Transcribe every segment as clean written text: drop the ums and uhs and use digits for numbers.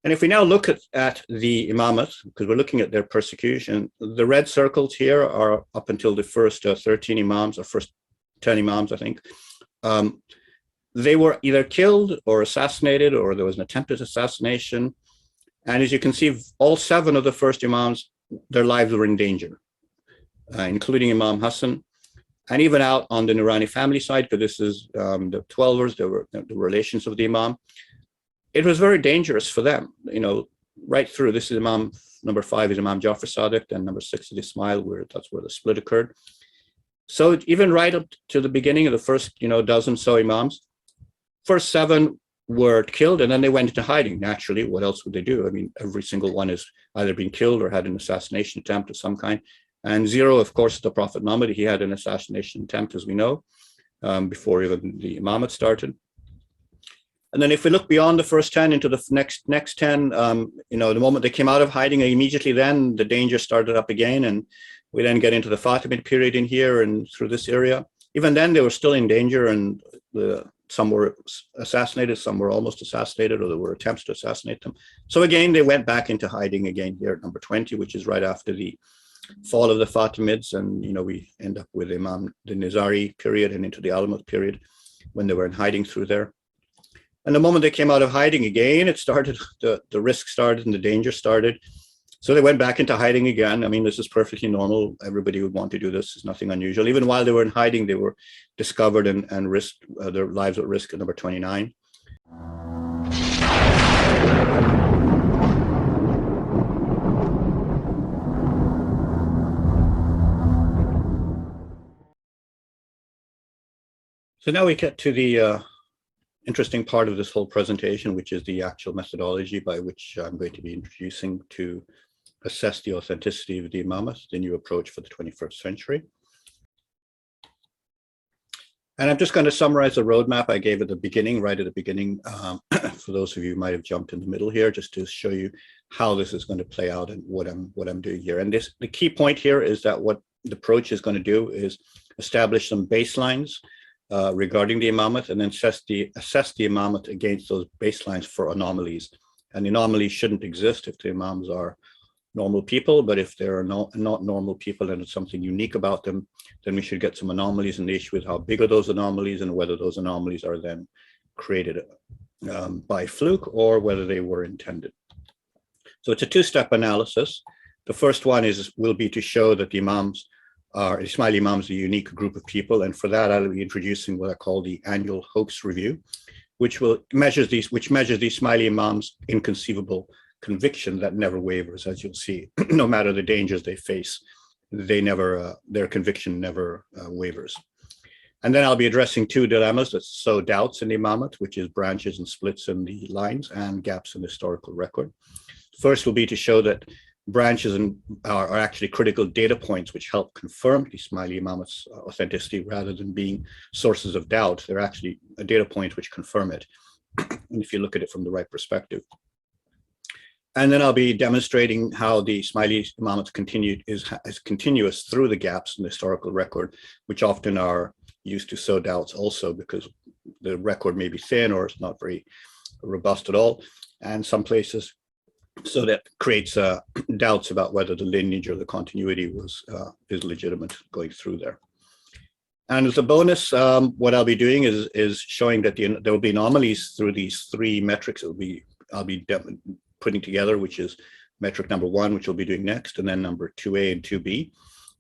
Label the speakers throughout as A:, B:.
A: And if we now look at the Imamat, because we're looking at their persecution, the red circles here are up until the first 13 Imams, or first 10 Imams, I think. They were either killed or assassinated, or there was an attempted assassination. And as you can see, all 7 of the first Imams, their lives were in danger, including Imam Hassan. And even out on the Nurani family side, because this is the 12ers, the relations of the Imam, it was very dangerous for them, right through. This is Imam, number 5 is Imam Jafar Sadiq, and number 6 is Ismail, that's where the split occurred. So even right up to the beginning of the first, dozen so Imams, first 7 were killed, and then they went into hiding. Naturally, what else would they do? I mean, every single one has either been killed or had an assassination attempt of some kind. And 0, of course, the Prophet Muhammad, he had an assassination attempt, as we know, before even the Imamat started. And then if we look beyond the first 10 into the next 10, the moment they came out of hiding, immediately then the danger started up again. And we then get into the Fatimid period in here and through this area. Even then, they were still in danger, and some were assassinated, some were almost assassinated, or there were attempts to assassinate them. So again, they went back into hiding again here at number 20, which is right after the fall of the Fatimids. And, we end up with the Nizari period and into the Almohad period when they were in hiding through there. And the moment they came out of hiding again, it started, the risk started and the danger started. So they went back into hiding again. I mean, this is perfectly normal. Everybody would want to do this. It's nothing unusual. Even while they were in hiding, they were discovered and risked their lives at risk at number 29. So now we get to the interesting part of this whole presentation, which is the actual methodology by which I'm going to be introducing to assess the authenticity of the Imamat, the new approach for the 21st century. And I'm just going to summarize the roadmap I gave at the beginning, right at the beginning, for those of you who might have jumped in the middle here, just to show you how this is going to play out and what I'm doing here. And the key point here is that what the approach is going to do is establish some baselines regarding the Imamat, and then assess the Imamat against those baselines for anomalies. And the anomalies shouldn't exist if the Imams are normal people, but if they're not normal people and it's something unique about them, then we should get some anomalies. And the issue is how big are those anomalies and whether those anomalies are then created by fluke or whether they were intended. So it's a 2-step analysis. The first one will be to show that the Imams are, Ismaili Imams, a unique group of people. And for that, I'll be introducing what I call the annual hoax review, which measures the Ismaili Imams' inconceivable conviction that never wavers. As you'll see, no matter the dangers they face, their conviction never wavers. And then I'll be addressing 2 dilemmas that sow doubts in the Imamat, which is branches and splits in the lines and gaps in the historical record. First will be to show that branches are actually critical data points which help confirm the Ismaili Imamat's authenticity rather than being sources of doubt. They're actually a data point which confirm it, and if you look at it from the right perspective. And then I'll be demonstrating how the Ismaili Imamat is continuous through the gaps in the historical record, which often are used to sow doubts also because the record may be thin or it's not very robust at all, and some places. So that creates doubts about whether the lineage or the continuity is legitimate going through there. And as a bonus, what I'll be doing is showing that there will be anomalies through these 3 metrics I'll be putting together, which is metric number 1, which we'll be doing next, and then number 2A and 2B.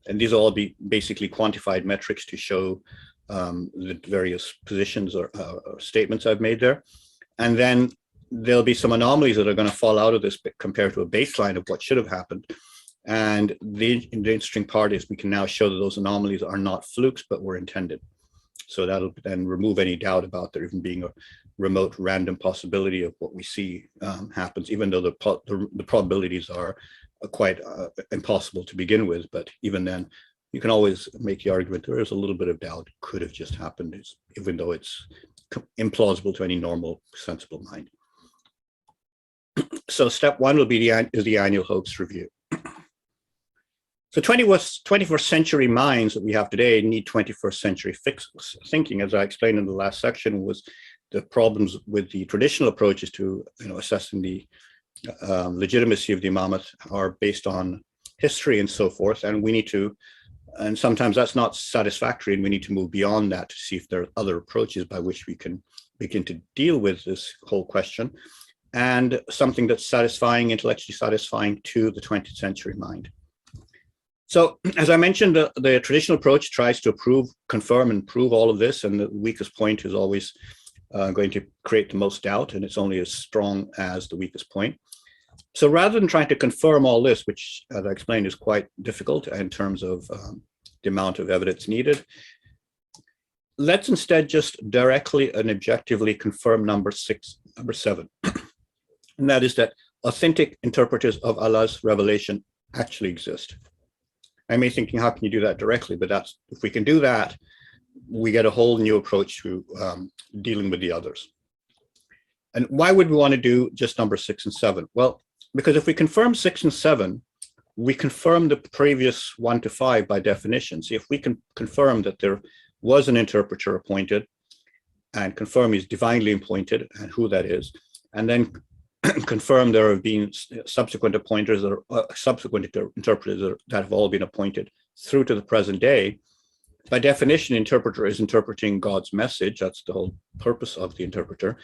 A: And these will all be basically quantified metrics to show the various positions or statements I've made there. And then there'll be some anomalies that are going to fall out of this compared to a baseline of what should have happened. And the interesting part is we can now show that those anomalies are not flukes, but were intended. So that'll then remove any doubt about there even being a remote random possibility of what we see happens, even though the probabilities are quite impossible to begin with. But even then, you can always make the argument there is a little bit of doubt could have just happened, even though it's implausible to any normal, sensible mind. So step 1 will be the annual hoax review. So 21st century minds that we have today need 21st century thinking, as I explained in the last section, was the problems with the traditional approaches to assessing the legitimacy of the Imamat are based on history and so forth, and we need to, and sometimes that's not satisfactory, and we need to move beyond that to see if there are other approaches by which we can begin to deal with this whole question, and something that's satisfying, intellectually satisfying to the 20th century mind. So, as I mentioned, the traditional approach tries to prove, confirm, and prove all of this, and the weakest point is always going to create the most doubt, and it's only as strong as the weakest point. So rather than trying to confirm all this, which, as I explained, is quite difficult in terms of the amount of evidence needed, let's instead just directly and objectively confirm number 7. And that is that authentic interpreters of Allah's revelation actually exist. I may be thinking, how can you do that directly? But that's, if we can do that, we get a whole new approach to dealing with the others. And why would we want to do just number 6 and 7? Well, because if we confirm 6 and 7, we confirm the previous 1 to 5 by definition. So if we can confirm that there was an interpreter appointed and confirm he's divinely appointed and who that is, and then confirm there have been subsequent appointers or subsequent interpreters that have all been appointed through to the present day, by definition, the interpreter is interpreting God's message. That's the whole purpose of the interpreter.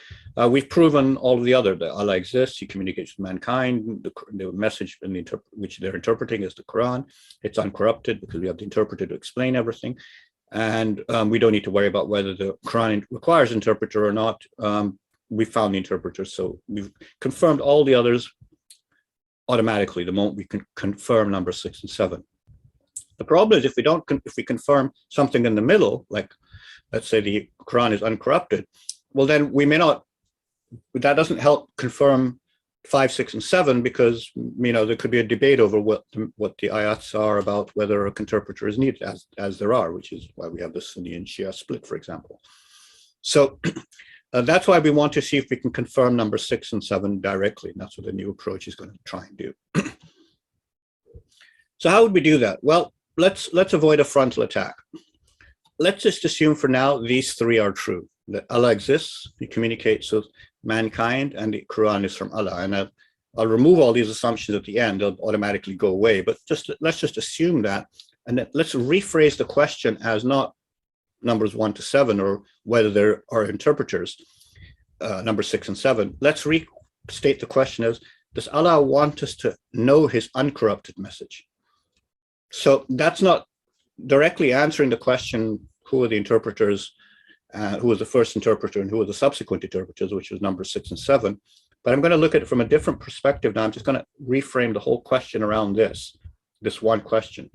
A: We've proven all of the other, that Allah exists, he communicates with mankind, the message in which they're interpreting is the Qur'an. It's uncorrupted because we have the interpreter to explain everything. And we don't need to worry about whether the Qur'an requires interpreter or not. We found the interpreter, so we've confirmed all the others automatically the moment we can confirm number 6 and 7. The problem is if we confirm something in the middle, like let's say the Quran is uncorrupted, well then we may not, that doesn't help confirm 5, 6, and 7 because there could be a debate over what the ayats are about whether an interpreter is needed, as there are, which is why we have the Sunni and Shia split, for example. So that's why we want to see if we can confirm number 6 and 7 directly, and that's what the new approach is going to try and do. So how would we do that? Well, let's avoid a frontal attack. Let's just assume for now these 3 are true, that Allah exists, he communicates with mankind, and the Quran is from Allah. And I'll remove all these assumptions at the end, they'll automatically go away, but let's just assume that, and then let's rephrase the question as not numbers 1 to 7 or whether there are interpreters, number 6 and 7. Let's restate the question as, does Allah want us to know his uncorrupted message? So that's not directly answering the question, who are the interpreters, who was the first interpreter and who are the subsequent interpreters, which was number 6 and 7. But I'm going to look at it from a different perspective now. I'm just going to reframe the whole question around this one question.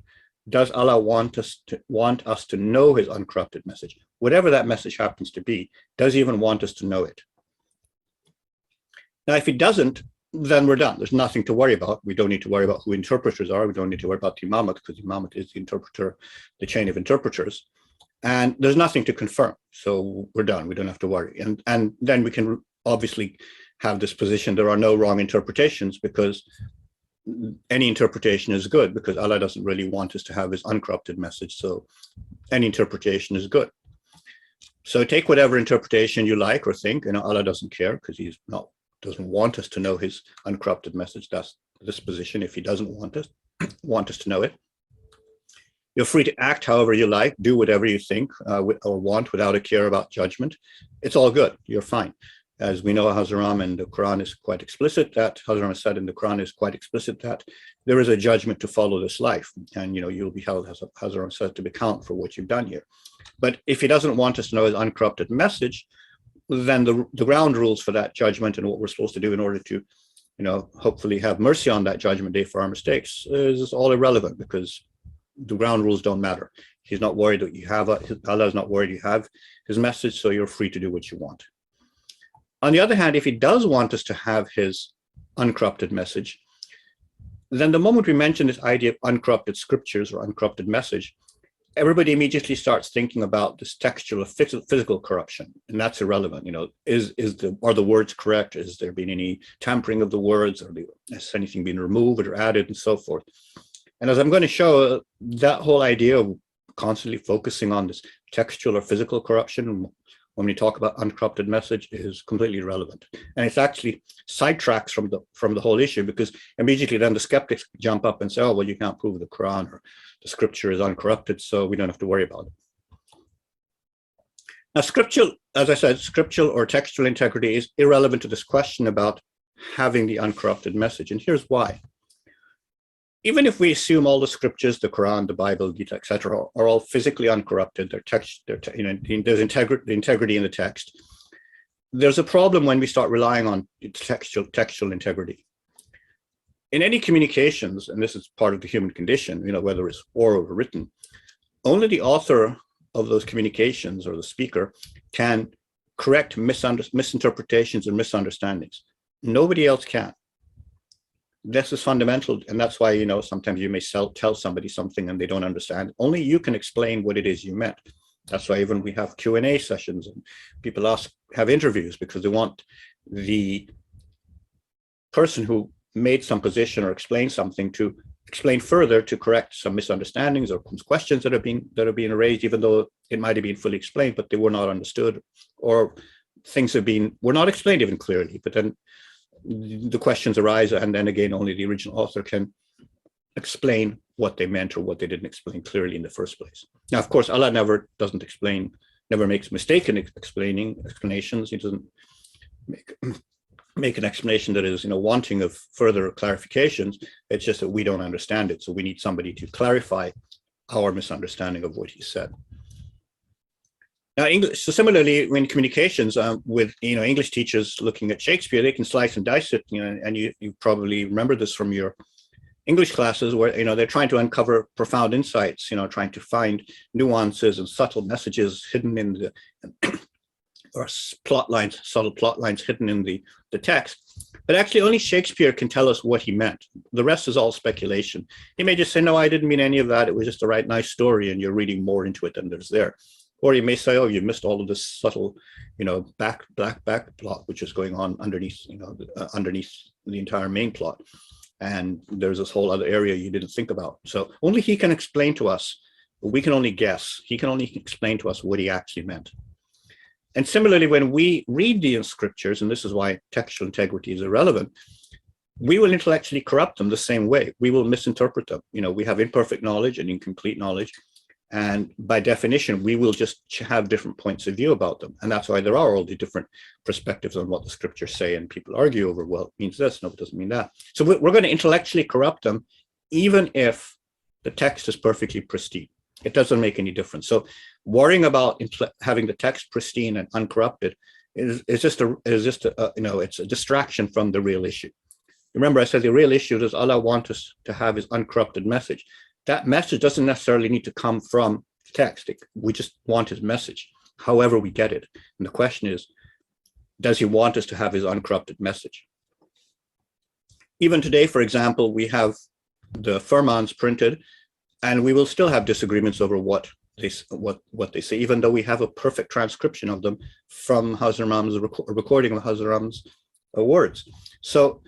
A: Does Allah want us to know his uncorrupted message? Whatever that message happens to be, does he even want us to know it? Now, if he doesn't, then we're done. There's nothing to worry about. We don't need to worry about who interpreters are. We don't need to worry about the Imamat because the Imamat is the interpreter, the chain of interpreters. And there's nothing to confirm. So we're done. We don't have to worry. And then we can obviously have this position. There are no wrong interpretations because any interpretation is good because Allah doesn't really want us to have his uncorrupted message. So any interpretation is good. So take whatever interpretation you like or think, Allah doesn't care because doesn't want us to know his uncorrupted message. That's this position. If he doesn't want us to know it, you're free to act however you like, do whatever you think or want without a care about judgment. It's all good. You're fine. As we know, Hazaram in the Quran is quite explicit that, Hazaram said in the Quran is quite explicit that there is a judgment to follow this life. And, you'll be held, as Hazaram said, to account for what you've done here. But if he doesn't want us to know his uncorrupted message, then the ground rules for that judgment and what we're supposed to do in order to, hopefully have mercy on that judgment day for our mistakes is all irrelevant because the ground rules don't matter. He's not worried that you have, Allah is not worried you have his message, so you're free to do what you want. On the other hand, if he does want us to have his uncorrupted message, then the moment we mention this idea of uncorrupted scriptures or uncorrupted message, everybody immediately starts thinking about this textual physical corruption, and that's irrelevant. Are the words correct? Has there been any tampering of the words? Has anything been removed or added, and so forth? And as I'm going to show, that whole idea of constantly focusing on this textual or physical corruption when we talk about uncorrupted message is completely irrelevant. And it's actually sidetracks from the whole issue, because immediately then the skeptics jump up and say, oh, well, you can't prove the Quran or the scripture is uncorrupted, so we don't have to worry about it. Now, scriptural, as I said, scriptural or textual integrity is irrelevant to this question about having the uncorrupted message. And here's why. Even if we assume all the scriptures, the Quran, the Bible, Gita, etc., are all physically uncorrupted, there's integrity in the text, there's a problem when we start relying on textual integrity. In any communications, and this is part of the human condition, whether it's oral or written, only the author of those communications or the speaker can correct misinterpretations and misunderstandings. Nobody else can. This is fundamental, and that's why, sometimes you may tell somebody something and they don't understand. Only you can explain what it is you meant. That's why even we have Q&A sessions and people have interviews, because they want the person who made some position or explained something to explain further to correct some misunderstandings or questions that are being raised, even though it might have been fully explained, but they were not understood, or things were not explained even clearly, but then the questions arise, and then again, only the original author can explain what they meant or what they didn't explain clearly in the first place. Now, of course, Allah never makes mistake in explanations. He doesn't make an explanation that is, wanting of further clarifications. It's just that we don't understand it, so we need somebody to clarify our misunderstanding of what he said. Now, so similarly, in communications with English teachers looking at Shakespeare, they can slice and dice it, and you probably remember this from your English classes, where they're trying to uncover profound insights, trying to find nuances and subtle messages hidden in the or subtle plot lines hidden in the text. But actually, only Shakespeare can tell us what he meant. The rest is all speculation. He may just say, no, I didn't mean any of that. It was just a nice story, and you're reading more into it than there's there. Or you may say, oh, you missed all of this subtle, back plot, which is going on underneath, underneath the entire main plot. And there's this whole other area you didn't think about. So only he can explain to us. We can only guess. He can only explain to us what he actually meant. And similarly, when we read the scriptures, and this is why textual integrity is irrelevant, we will intellectually corrupt them the same way. We will misinterpret them. We have imperfect knowledge and incomplete knowledge. And by definition, we will just have different points of view about them. And that's why there are all the different perspectives on what the scriptures say, and people argue over, well, it means this, no, it doesn't mean that. So we're going to intellectually corrupt them, even if the text is perfectly pristine. It doesn't make any difference. So worrying about having the text pristine and uncorrupted is just a distraction from the real issue. Remember, I said the real issue is Allah wants us to have his uncorrupted message. That message doesn't necessarily need to come from the text. We just want his message, however we get it. And the question is, does he want us to have his uncorrupted message? Even today, for example, we have the Firmans printed, and we will still have disagreements over what they say, even though we have a perfect transcription of them from Hazrat Imam's recording of Hazrat Imam's words. So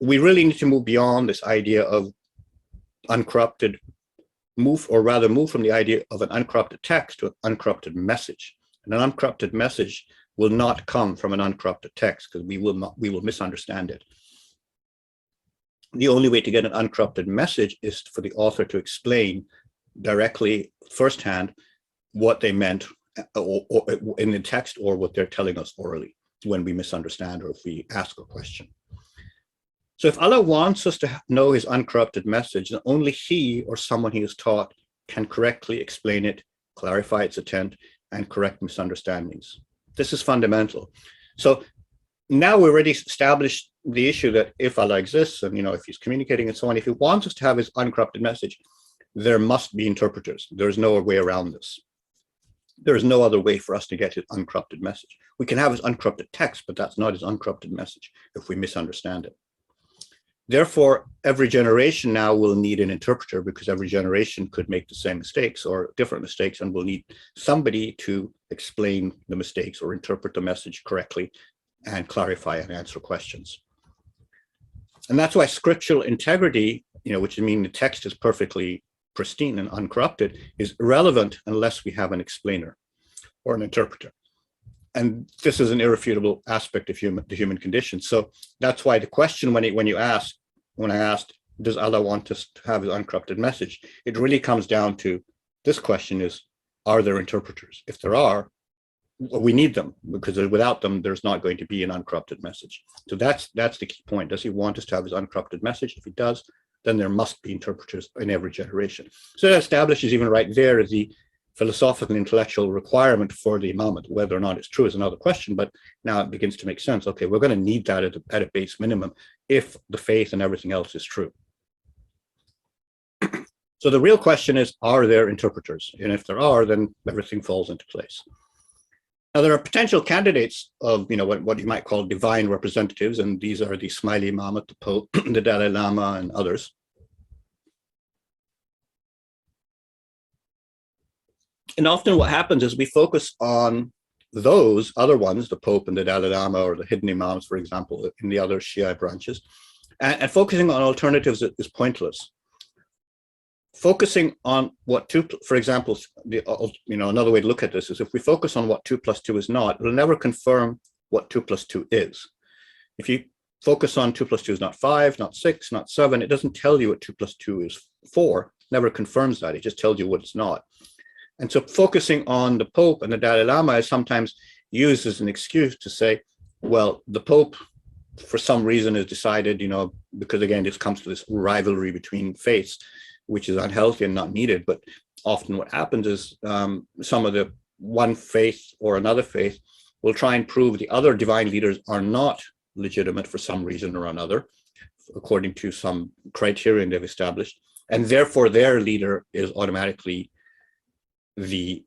A: we really need to move beyond this idea of uncorrupted, move from the idea of an uncorrupted text to an uncorrupted message. And an uncorrupted message will not come from an uncorrupted text, because we will misunderstand it. The only way to get an uncorrupted message is for the author to explain directly, firsthand, what they meant or in the text, or what they're telling us orally when we misunderstand or if we ask a question. So if Allah wants us to know his uncorrupted message, then only he or someone he has taught can correctly explain it, clarify its intent, and correct misunderstandings. This is fundamental. So now we've already established the issue that if Allah exists, and if he's communicating and so on, if he wants us to have his uncorrupted message, there must be interpreters. There's no way around this. There is no other way for us to get his uncorrupted message. We can have his uncorrupted text, but that's not his uncorrupted message if we misunderstand it. Therefore, every generation now will need an interpreter, because every generation could make the same mistakes or different mistakes, and will need somebody to explain the mistakes or interpret the message correctly and clarify and answer questions. And that's why scriptural integrity, which means the text is perfectly pristine and uncorrupted, is irrelevant unless we have an explainer, or an interpreter. And this is an irrefutable aspect of the human condition. So that's why the question when I asked, does Allah want us to have his uncorrupted message? It really comes down to this question is, are there interpreters? If there are, we need them, because without them, there's not going to be an uncorrupted message. So that's the key point. Does he want us to have his uncorrupted message? If he does, then there must be interpreters in every generation. So that establishes even right there the philosophical and intellectual requirement for the Imamat. Whether or not it's true is another question, but now it begins to make sense. Okay, we're going to need that at a base minimum if the faith and everything else is true. So the real question is, are there interpreters? And if there are, then everything falls into place. Now, there are potential candidates of, what you might call divine representatives, and these are the Ismaili Imamat, the Pope, the Dalai Lama, and others. And often what happens is we focus on those other ones, the Pope and the Dalai Lama, or the hidden Imams, for example, in the other Shia branches, and focusing on alternatives is pointless. Focusing on what for example, another way to look at this is if we focus on what 2 + 2 is not, it'll never confirm what 2 + 2 is. If you focus on 2 + 2 is not 5, not 6, not 7, it doesn't tell you what 2 + 2 is 4, never confirms that, it just tells you what it's not. And so focusing on the Pope and the Dalai Lama is sometimes used as an excuse to say, well, the Pope, for some reason, has decided, because again, this comes to this rivalry between faiths, which is unhealthy and not needed. But often what happens is some of the one faith or another faith will try and prove the other divine leaders are not legitimate for some reason or another, according to some criterion they've established. And therefore their leader is automatically the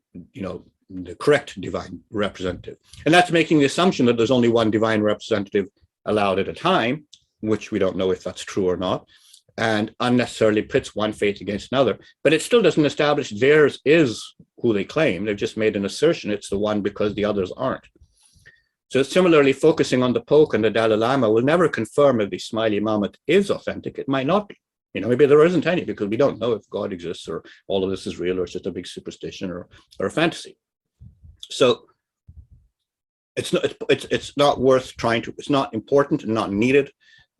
A: correct divine representative. And that's making the assumption that there's only one divine representative allowed at a time, which we don't know if that's true or not, and unnecessarily pits one faith against another. But it still doesn't establish theirs is who they claim. They've just made an assertion it's the one because the others aren't. So similarly, focusing on the Pope and the Dalai Lama will never confirm if the Ismaili Imamat is authentic. It might not be. Maybe there isn't any, because we don't know if God exists or all of this is real or it's just a big superstition or a fantasy. So it's not worth trying to, it's not important and not needed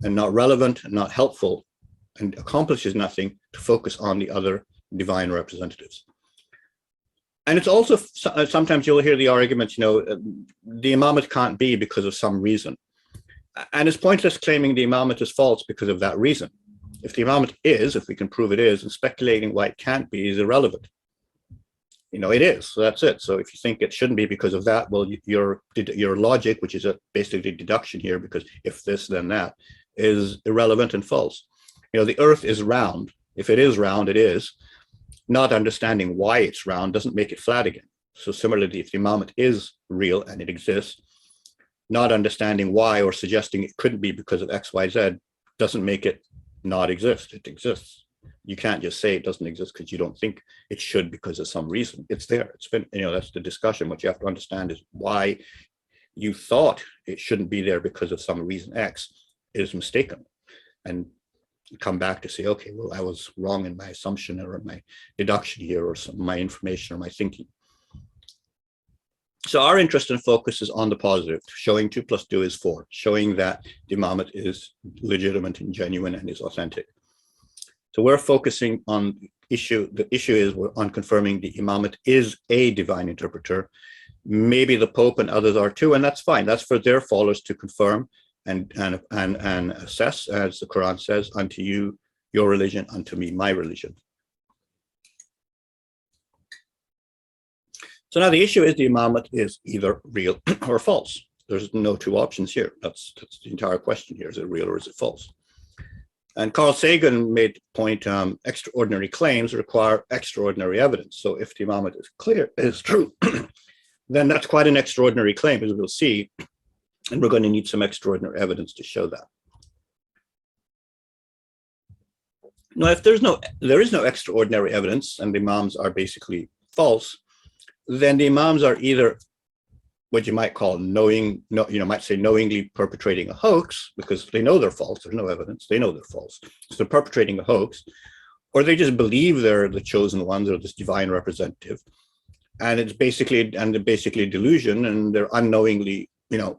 A: and not relevant and not helpful and accomplishes nothing to focus on the other divine representatives. And it's also, sometimes you'll hear the argument, the Imamat can't be because of some reason. And it's pointless claiming the Imamat is false because of that reason. If the Imamat is, if we can prove it is, and speculating why it can't be is irrelevant. It is, so that's it. So if you think it shouldn't be because of that, well, your logic, which is basically deduction here, because if this, then that, is irrelevant and false. The earth is round. If it is round, it is. Not understanding why it's round doesn't make it flat again. So similarly, if the Imamat is real and it exists, not understanding why or suggesting it couldn't be because of X, Y, Z doesn't make it not exist. It exists. You can't just say it doesn't exist because you don't think it should because of some reason. It's there. It's been, that's the discussion. What you have to understand is why you thought it shouldn't be there because of some reason X is mistaken. And come back to say, okay, well, I was wrong in my assumption or my deduction here or my information or my thinking. So our interest and focus is on the positive, showing 2 + 2 is 4, showing that the Imamat is legitimate and genuine and is authentic. So we're focusing on the issue is we're on confirming the Imamat is a divine interpreter. Maybe the Pope and others are too, and that's fine. That's for their followers to confirm and assess, as the Quran says, unto you, your religion, unto me, my religion. So now the issue is the Imamat is either real or false. There's no two options here. That's the entire question here. Is it real or is it false? And Carl Sagan made the point, extraordinary claims require extraordinary evidence. So if the Imamat is true, then that's quite an extraordinary claim, as we'll see. And we're going to need some extraordinary evidence to show that. Now, if there is no extraordinary evidence and the Imams are basically false, then the Imams are either what you might call knowingly perpetrating a hoax, because they know they're false. There's no evidence. They know they're false. So they're perpetrating a hoax, or they just believe they're the chosen ones or this divine representative. and it's basically delusion, and they're unknowingly,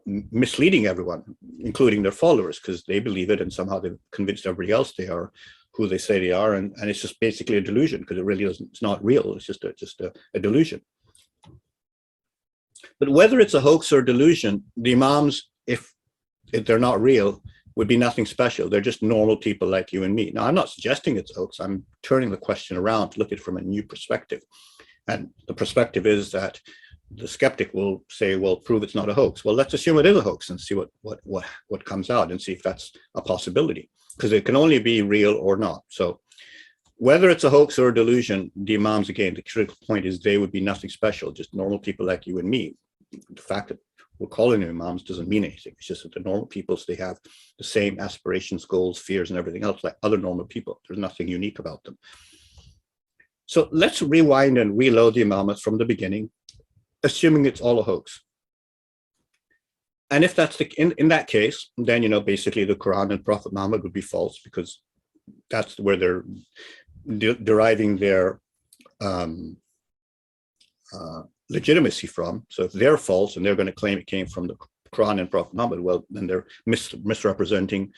A: misleading everyone, including their followers, because they believe it, and somehow they've convinced everybody else they are who they say they are, and it's just basically a delusion, because it really isn't. It's not real. It's just a delusion. But whether it's a hoax or delusion, the Imams, if they're not real, would be nothing special. They're just normal people like you and me. Now, I'm not suggesting it's a hoax. I'm turning the question around to look at it from a new perspective. And the perspective is that the skeptic will say, well, prove it's not a hoax. Well, let's assume it is a hoax and see what comes out, and see if that's a possibility, because it can only be real or not. So whether it's a hoax or a delusion, the Imams, again, the critical point is they would be nothing special, just normal people like you and me. The fact that we're calling them Imams doesn't mean anything. It's just that they're normal people, so they have the same aspirations, goals, fears, and everything else like other normal people. There's nothing unique about them. So let's rewind and reload the Imamat from the beginning, assuming it's all a hoax. And if that's in that case, then, basically the Quran and Prophet Muhammad would be false, because that's where they're deriving their legitimacy from. So if they're false and they're going to claim it came from the Quran and Prophet Muhammad, well, then they're misrepresenting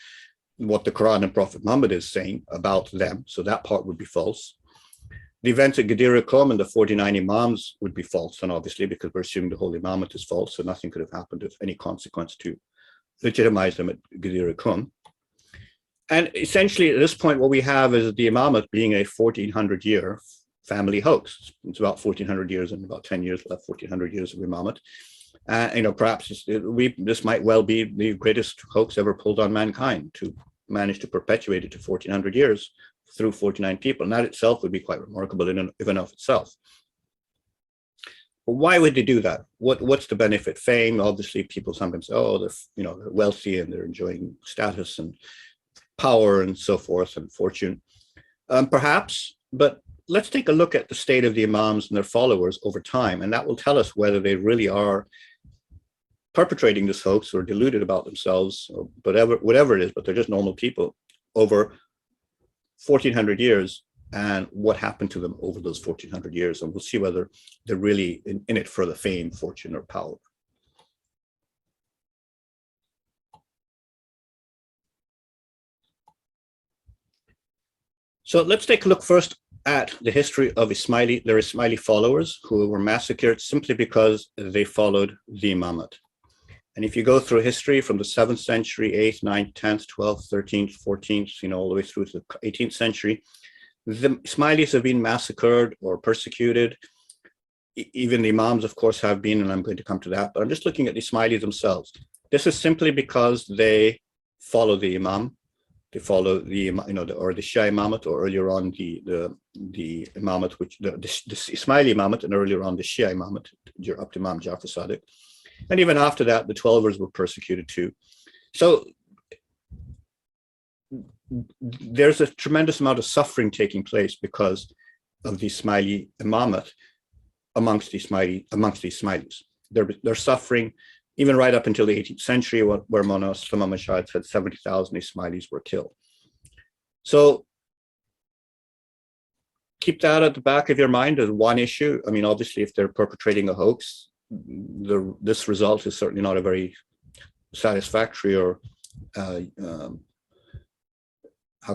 A: what the Quran and Prophet Muhammad is saying about them. So that part would be false. The events at Ghadir Qum and the 49 Imams would be false, and obviously, because we're assuming the whole Imamat is false, so nothing could have happened of any consequence to legitimize them at Ghadir Qum. And essentially, at this point, what we have is the Imamat being a 1400-year family hoax. It's about 1400 years and about 10 years left, 1400 years of Imamat. Perhaps this might well be the greatest hoax ever pulled on mankind, to manage to perpetuate it to 1400 years through 49 people. And that itself would be quite remarkable in and of itself. But why would they do that? What's the benefit? Fame, obviously, people sometimes say, oh, they're wealthy and they're enjoying status and power and so forth, and fortune. Perhaps, but let's take a look at the state of the Imams and their followers over time, and that will tell us whether they really are perpetrating this hoax or deluded about themselves, or whatever it is, but they're just normal people over 1400 years, and what happened to them over those 1400 years. And we'll see whether they're really in it for the fame, fortune, or power. So let's take a look first at the history of their Ismaili followers, who were massacred simply because they followed the Imamat. And if you go through history from the 7th century, 8th, 9th, 10th, 12th, 13th, 14th, all the way through to the 18th century, the Ismailis have been massacred or persecuted. Even the Imams, of course, have been, and I'm going to come to that, but I'm just looking at the Ismailis themselves. This is simply because they follow the Imam. They follow the, or the Shia Imamat, or earlier on the Imamat, the Ismaili Imamat, and earlier on the Shia Imamat, up to Imam Jafar Sadiq. And even after that, the Twelvers were persecuted too. So there's a tremendous amount of suffering taking place because of the Ismaili Imamat amongst the Ismailis. They're suffering even right up until the 18th century, where Mona Slama Mashahid said 70,000 Ismailis were killed. So keep that at the back of your mind as one issue. I mean, obviously, if they're perpetrating a hoax, this result is certainly not a very satisfactory or how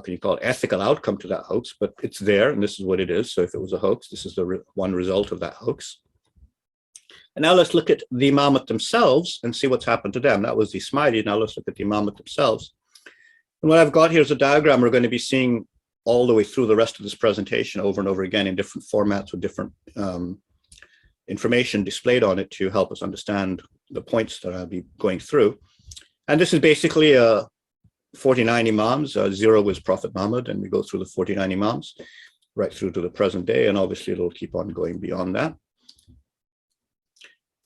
A: can you call it, ethical outcome to that hoax, but it's there, and this is what it is. So if it was a hoax, this is the one result of that hoax. And now let's look at the Imamat themselves and see what's happened to them. That was the Ismaili. Now let's look at the Imamat themselves. And what I've got here is a diagram we're going to be seeing all the way through the rest of this presentation over and over again in different formats with different information displayed on it to help us understand the points that I'll be going through. And this is basically 49 Imams. 0 was Prophet Muhammad, and we go through the 49 Imams right through to the present day, and obviously it'll keep on going beyond that.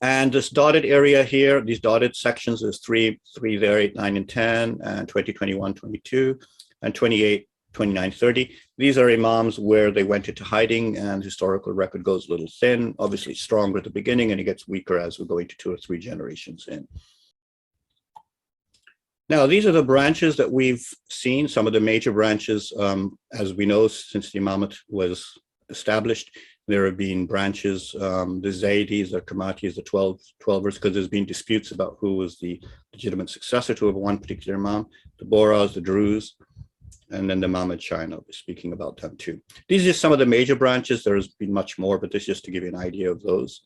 A: And this dotted area here, these dotted sections, there's three there, 8, 9, and 10, and 20, 21, 22, and 28, 29, 30. These are Imams where they went into hiding, and historical record goes a little thin, obviously stronger at the beginning, and it gets weaker as we go into 2 or 3 generations in. Now, these are the branches that we've seen, some of the major branches, as we know, since the Imamat was established. There have been branches, the Zaydis, the Kamatis, the 12ers, because there's been disputes about who was the legitimate successor to one particular Imam, the Bohras, the Druze, and then the Muhammad Shine. I'll be speaking about them too. These are just some of the major branches. There's been much more, but this is just to give you an idea of those.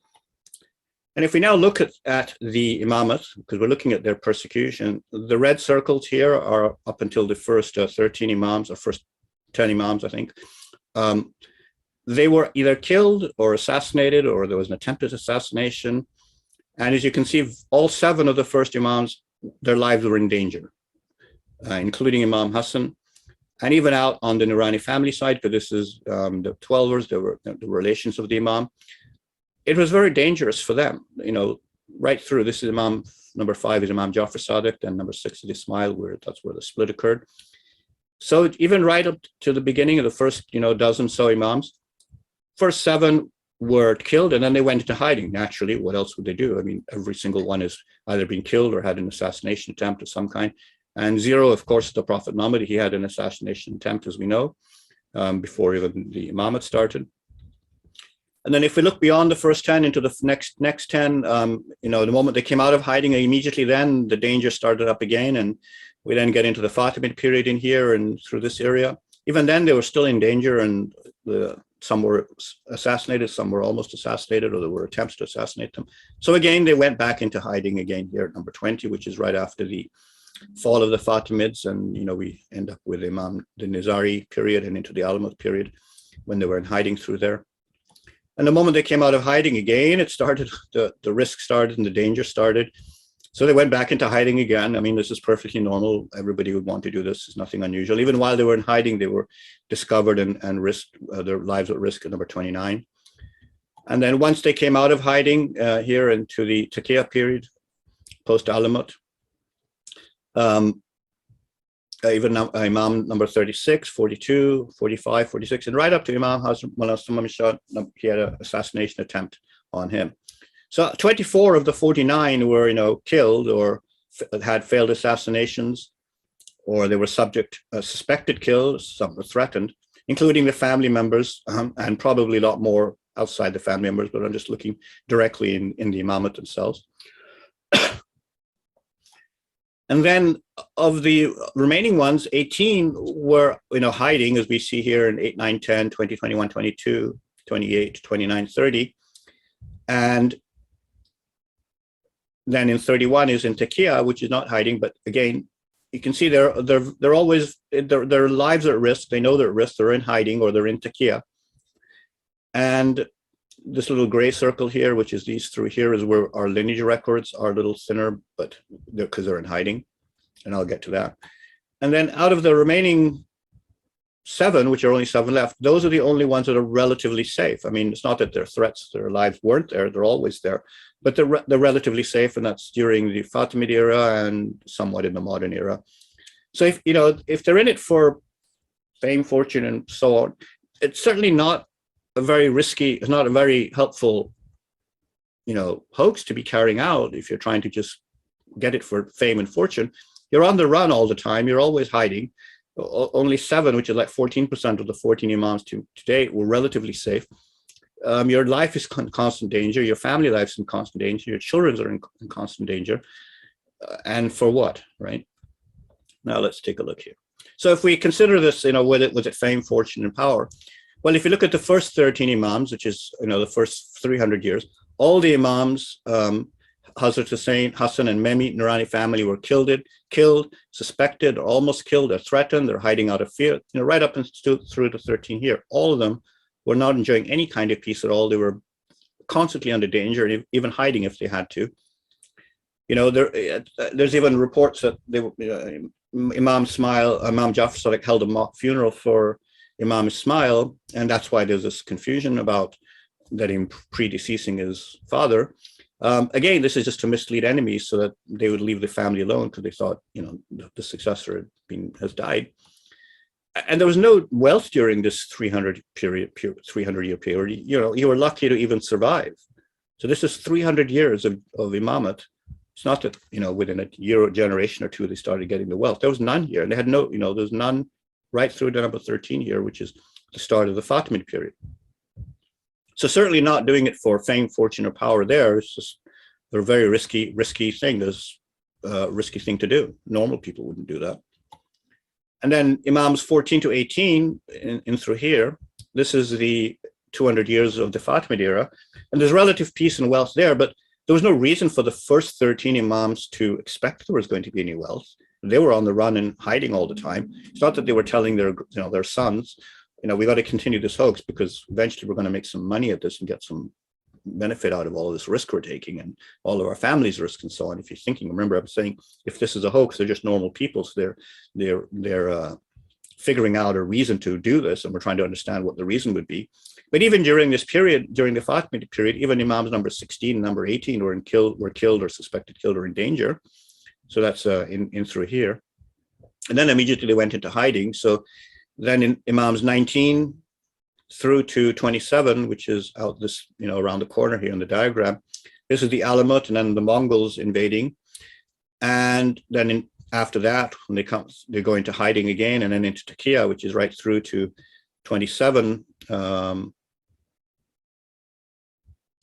A: And if we now look at the Imamat, because we're looking at their persecution, the red circles here are up until the first 13 Imams, or first 10 Imams, I think. They were either killed or assassinated, or there was an attempted assassination. And as you can see, all 7 of the first Imams, their lives were in danger, including Imam Hassan. And even out on the Nurani family side, because this is the 12ers, the relations of the Imam. It was very dangerous for them, right through. This is Imam, number 5 is Imam Jafar Sadiq, and number 6 is Ismail, that's where the split occurred. So even right up to the beginning of the first, dozen so Imams, first 7 were killed, and then they went into hiding. Naturally, what else would they do? I mean, every single one has either been killed or had an assassination attempt of some kind. And 0, of course, the Prophet Muhammad, he had an assassination attempt, as we know, before even the Imamat started. And then if we look beyond the first 10 into the next 10, the moment they came out of hiding, immediately then the danger started up again. And we then get into the Fatimid period in here and through this area. Even then, they were still in danger, and some were assassinated, some were almost assassinated, or there were attempts to assassinate them. So again, they went back into hiding again here at number 20, which is right after the fall of the Fatimids. And, we end up with the Nizari period and into the Almohad period when they were in hiding through there. And the moment they came out of hiding again, it started, the risk started and the danger started. So they went back into hiding again. I mean, this is perfectly normal. Everybody would want to do this. It's nothing unusual. Even while they were in hiding, they were discovered and risked their lives at risk at number 29. And then once they came out of hiding here into the Taqiyya period, post-Alamut, even now, Imam number 36, 42, 45, 46, and right up to Imam Hassan, he had an assassination attempt on him. So 24 of the 49 were, killed or had failed assassinations, or they were suspected kills, some were threatened, including the family members, and probably a lot more outside the family members, but I'm just looking directly in the Imamat themselves. And then of the remaining ones, 18 were, hiding, as we see here in 8, 9, 10, 20, 21, 22, 28, 29, 30. And then in 31 is in Taqiyya, which is not hiding, but again, you can see they're always, their lives are at risk. They know they're at risk. They're in hiding or they're in Taqiyya. And this little gray circle here, which is these through here, is where our lineage records are a little thinner, but because they're in hiding, and I'll get to that. And then out of the remaining 7, which are only 7 left, those are the only ones that are relatively safe. I mean, it's not that they're threats, their lives weren't there, they're always there, but they're relatively safe, and that's during the Fatimid era and somewhat in the modern era. So if they're in it for fame, fortune, and so on, it's certainly not a very risky, it's not a very helpful, hoax to be carrying out if you're trying to just get it for fame and fortune. You're on the run all the time. You're always hiding. Only 7, which is like 14% of the 14 Imams to date, were relatively safe. Your life is in constant danger. Your family life's in constant danger. Your children are in constant danger. And for what, right? Now let's take a look here. So if we consider this, was it fame, fortune, and power? Well, if you look at the first 13 Imams, which is, the first 300 years, all the Imams, Hazrat Hassan and Mehmet Nurani family were killed, suspected, or almost killed, or threatened. They're hiding out of fear, right up through the 13 here. All of them were not enjoying any kind of peace at all. They were constantly under danger, even hiding if they had to. There's even reports that Imam Jafar Sadiq held a mock funeral for Imam Ismail, and that's why there's this confusion about that him predeceasing his father. Again, this is just to mislead enemies so that they would leave the family alone because they thought, the successor has died. And there was no wealth during this 300-year period. You were lucky to even survive. So this is 300 years of Imamat. It's not that, within a generation or two, they started getting the wealth. There was none here. And they had no, there's none right through to number 13 here, which is the start of the Fatimid period. So certainly not doing it for fame, fortune, or power there. It's just a very risky thing. There's a risky thing to do. Normal people wouldn't do that. And then Imams 14 to 18 in through here, this is the 200 years of the Fatimid era. And there's relative peace and wealth there, but there was no reason for the first 13 Imams to expect there was going to be any wealth. They were on the run and hiding all the time. It's not that they were telling their sons, we got to continue this hoax because eventually we're going to make some money at this and get some benefit out of all of this risk we're taking and all of our families' risk and so on. If you're thinking, remember I was saying, if this is a hoax, they're just normal people. So they're figuring out a reason to do this, and we're trying to understand what the reason would be. But even during this period, during the Fatimid period, even Imams number 16 and number 18 were killed or suspected killed or in danger. So that's in through here. And then immediately they went into hiding. So then in Imams 19 through to 27, which is out this, around the corner here in the diagram, this is the Alamut and then the Mongols invading. And then after that, when they go into hiding again, and then into Turkey, which is right through to 27,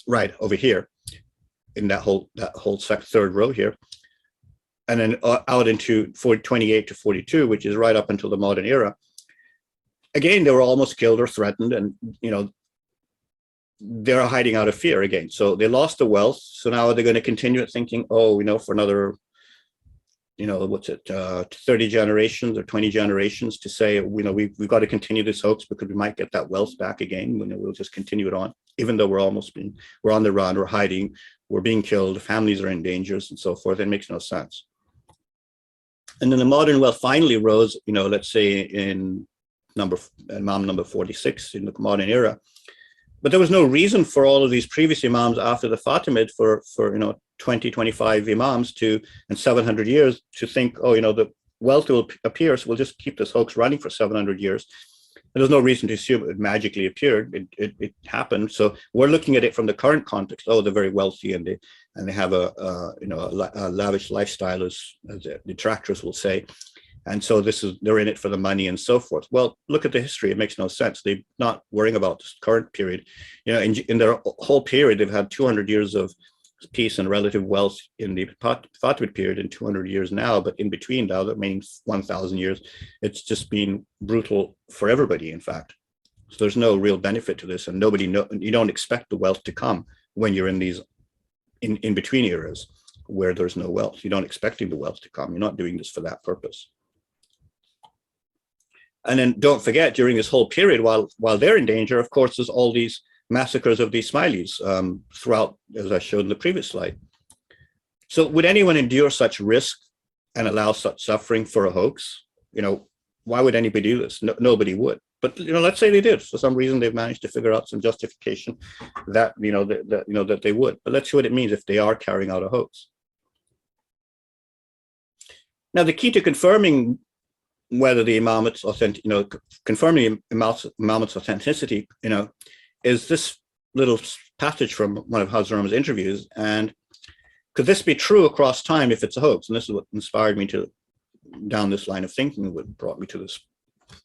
A: right over here in that whole third row here. And then out into 28 to 42, which is right up until the modern era. Again, they were almost killed or threatened, and they're hiding out of fear again. So they lost the wealth. So now they're going to continue it thinking, for another, 30 generations or 20 generations to say, we've got to continue this hoax because we might get that wealth back again. We'll just continue it on, even though we're on the run, we're hiding, we're being killed, families are in dangers and so forth. It makes no sense. And then the modern wealth finally rose, let's say in Imam number 46 in the modern era. But there was no reason for all of these previous Imams after the Fatimid for 20, 25 Imams and 700 years to think, the wealth will appear, so we'll just keep this hoax running for 700 years. And there's no reason to assume it magically appeared. It happened. So we're looking at it from the current context. They're very wealthy and they have a lavish lifestyle, as the detractors will say. And so they're in it for the money and so forth. Well, look at the history. It makes no sense. They're not worrying about this current period. In their whole period, they've had 200 years of peace and relative wealth in the Fatimid period and 200 years now. But in between now, that means 1,000 years, it's just been brutal for everybody, in fact. So there's no real benefit to this. And you don't expect the wealth to come when you're in these in between eras where there's no wealth. You're not expecting the wealth to come. You're not doing this for that purpose. And then don't forget, during this whole period, while they're in danger, of course, there's all these massacres of the Ismailis throughout, as I showed in the previous slide. So would anyone endure such risk and allow such suffering for a hoax? Why would anybody do this? No, nobody would. But let's say they did. For some reason, they've managed to figure out some justification that that they would. But let's see what it means if they are carrying out a hoax. Now, the key to confirming whether the Imamat's authentic, confirming Imamat's authenticity, is this little passage from one of Hazram's interviews. And could this be true across time if it's a hoax? And this is what inspired me down this line of thinking, what brought me to this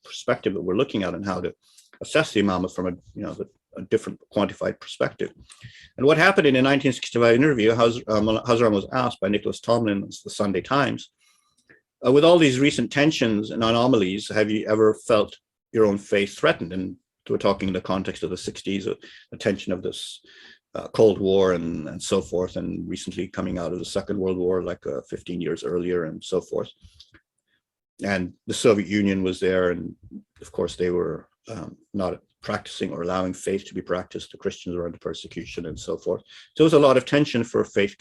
A: perspective that we're looking at and how to assess the Imamat from a different quantified perspective. And what happened in a 1965 interview, Hazram was asked by Nicholas Tomlin of the Sunday Times, with all these recent tensions and anomalies, have you ever felt your own faith threatened? And we're talking in the context of the 60s, the tension of this Cold War and so forth, and recently coming out of the Second World War, like 15 years earlier and so forth. And the Soviet Union was there, and of course they were not practicing or allowing faith to be practiced. The Christians were under persecution and so forth. So there was a lot of tension for faith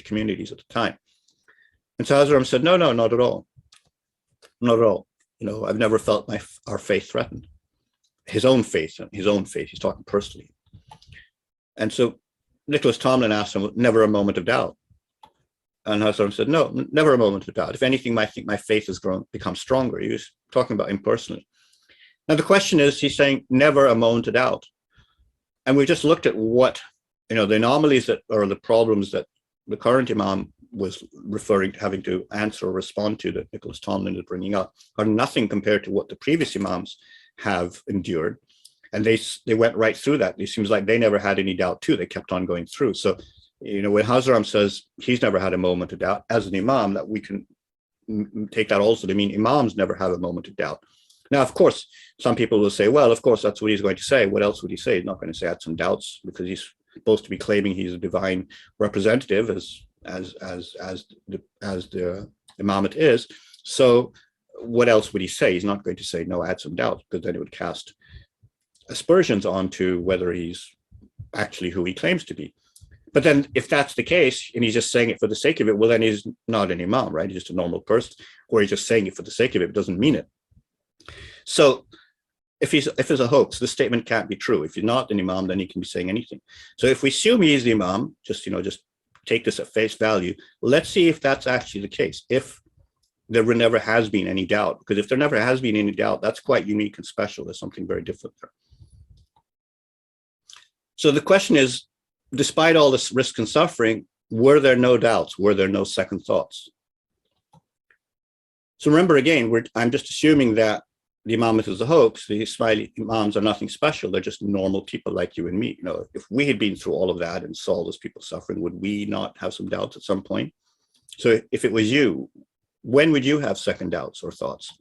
A: communities at the time. And so Hazram said, no, not at all. Not at all. I've never felt our faith threatened. His own faith, he's talking personally. And so Nicholas Tomlin asked him, never a moment of doubt. And Hazram said, no, never a moment of doubt. If anything, I think my faith has become stronger. He was talking about him personally. Now the question is, he's saying never a moment of doubt. And we just looked at what, the anomalies that, or the problems that the current Imam was referring to, having to answer or respond to, that Nicholas Tomlin is bringing up, are nothing compared to what the previous Imams have endured. And they went right through that. It seems like they never had any doubt too. They kept on going through. So, when Hazram says he's never had a moment of doubt as an Imam, that we can take that also to mean Imams never have a moment of doubt. Now, of course, some people will say, well, of course, that's what he's going to say. What else would he say? He's not going to say I had some doubts, because he's supposed to be claiming he's a divine representative as the Imamat is. So what else would he say? He's not going to say, no, I had some doubts, because then it would cast aspersions onto whether he's actually who he claims to be. But then if that's the case, and he's just saying it for the sake of it, well, then he's not an Imam, right? He's just a normal person, or he's just saying it for the sake of it, doesn't mean it. So if it's a hoax, this statement can't be true. If he's not an Imam, then he can be saying anything. So if we assume he is the Imam, just take this at face value, let's see if that's actually the case. If there never has been any doubt, because if there never has been any doubt, that's quite unique and special. There's something very different there. So the question is, despite all this risk and suffering, were there no doubts? Were there no second thoughts? So remember, again, I'm just assuming that the Imamate is a hoax. The Ismaili Imams are nothing special. They're just normal people like you and me. If we had been through all of that and saw those people suffering, would we not have some doubts at some point? So if it was you, when would you have second doubts or thoughts?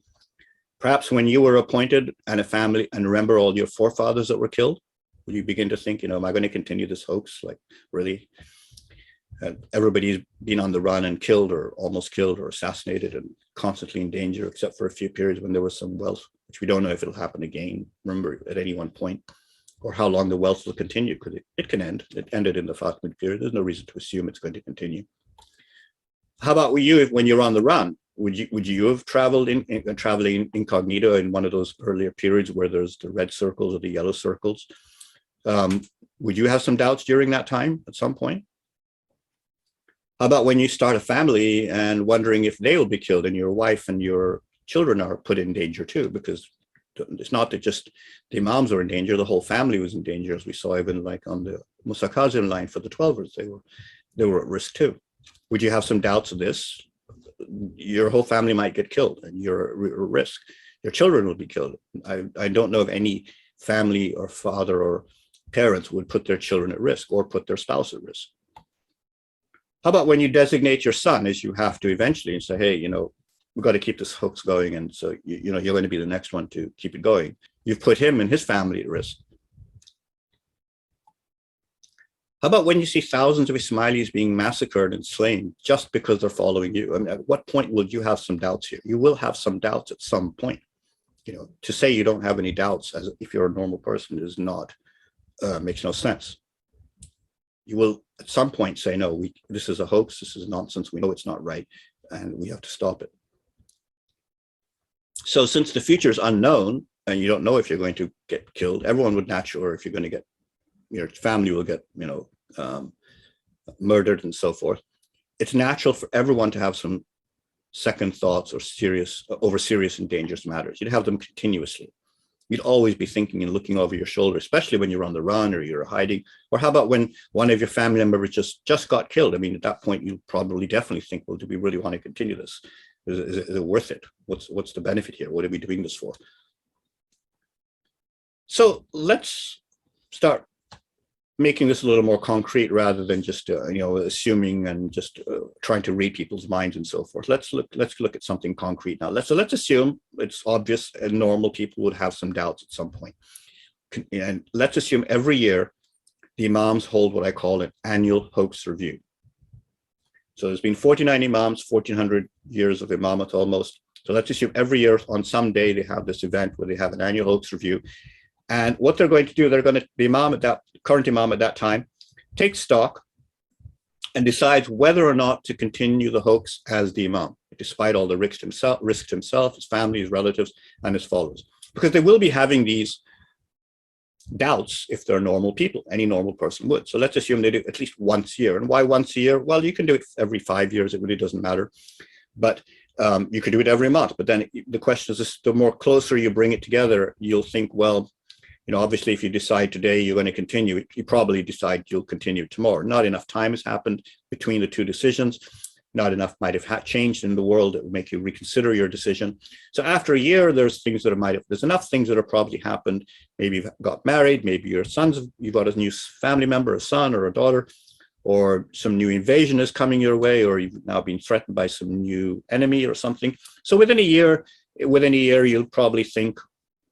A: Perhaps when you were appointed and a family, and remember all your forefathers that were killed, would you begin to think, am I going to continue this hoax? Like, really? Everybody's been on the run and killed or almost killed or assassinated and constantly in danger, except for a few periods when there was some wealth, which we don't know if it'll happen again, remember, at any one point, or how long the wealth will continue, because it can end. It ended in the Fatimid period. There's no reason to assume it's going to continue. How about you, when you're on the run? Would you have traveled traveling incognito in one of those earlier periods where there's the red circles or the yellow circles? Would you have some doubts during that time at some point? How about when you start a family and wondering if they will be killed and your wife and your children are put in danger too? Because it's not that just the Imams are in danger, the whole family was in danger, as we saw even like on the Musa Kazim line for the 12ers, they were at risk too. Would you have some doubts of this? Your whole family might get killed and you're at risk. Your children will be killed. I don't know of any family or father or parents would put their children at risk or put their spouse at risk. How about when you designate your son, as you have to eventually, and say, hey, we've got to keep this hoax going, and so you're going to be the next one to keep it going. You've put him and his family at risk. How about when you see thousands of Ismailis being massacred and slain just because they're following you? I mean, at what point will you have some doubts here? You will have some doubts at some point. To say you don't have any doubts as if you're a normal person is not, makes no sense. You will at some point say, no, this is a hoax, this is nonsense, we know it's not right, and we have to stop it. So since the future is unknown, and you don't know if you're going to get killed, everyone would naturally, or if you're going to get, your family will get, murdered and so forth. It's natural for everyone to have some second thoughts or serious and dangerous matters. You'd have them continuously. You'd always be thinking and looking over your shoulder, especially when you're on the run or you're hiding. Or how about when one of your family members just got killed? I mean, at that point, you probably definitely think, well, do we really want to continue this? Is it worth it? What's the benefit here? What are we doing this for? So let's start making this a little more concrete rather than just assuming and just trying to read people's minds and so forth. Let's look at something concrete now. Let's assume it's obvious and normal people would have some doubts at some point. And let's assume every year the Imams hold what I call an annual hoax review. So there's been 49 Imams, 1400 years of Imamat almost. So let's assume every year on some day they have this event where they have an annual hoax review. And what they're going to do, the current Imam at that time takes stock and decides whether or not to continue the hoax as the Imam, despite all the risks himself, his family, his relatives, and his followers. Because they will be having these doubts if they're normal people. Any normal person would. So let's assume they do it at least once a year. And why once a year? Well, you can do it every 5 years. It really doesn't matter. But you could do it every month. But then the question is, this, the more closer you bring it together, you'll think, well, obviously, if you decide today you're going to continue, you probably decide you'll continue tomorrow. Not enough time has happened between the two decisions. not enough might have changed in the world that would make you reconsider your decision. So after a year, there's things that there's enough things that have probably happened. Maybe you've got married, maybe you've got a new family member, a son or a daughter, or some new invasion is coming your way, or you've now been threatened by some new enemy or something. So within a year, you'll probably think,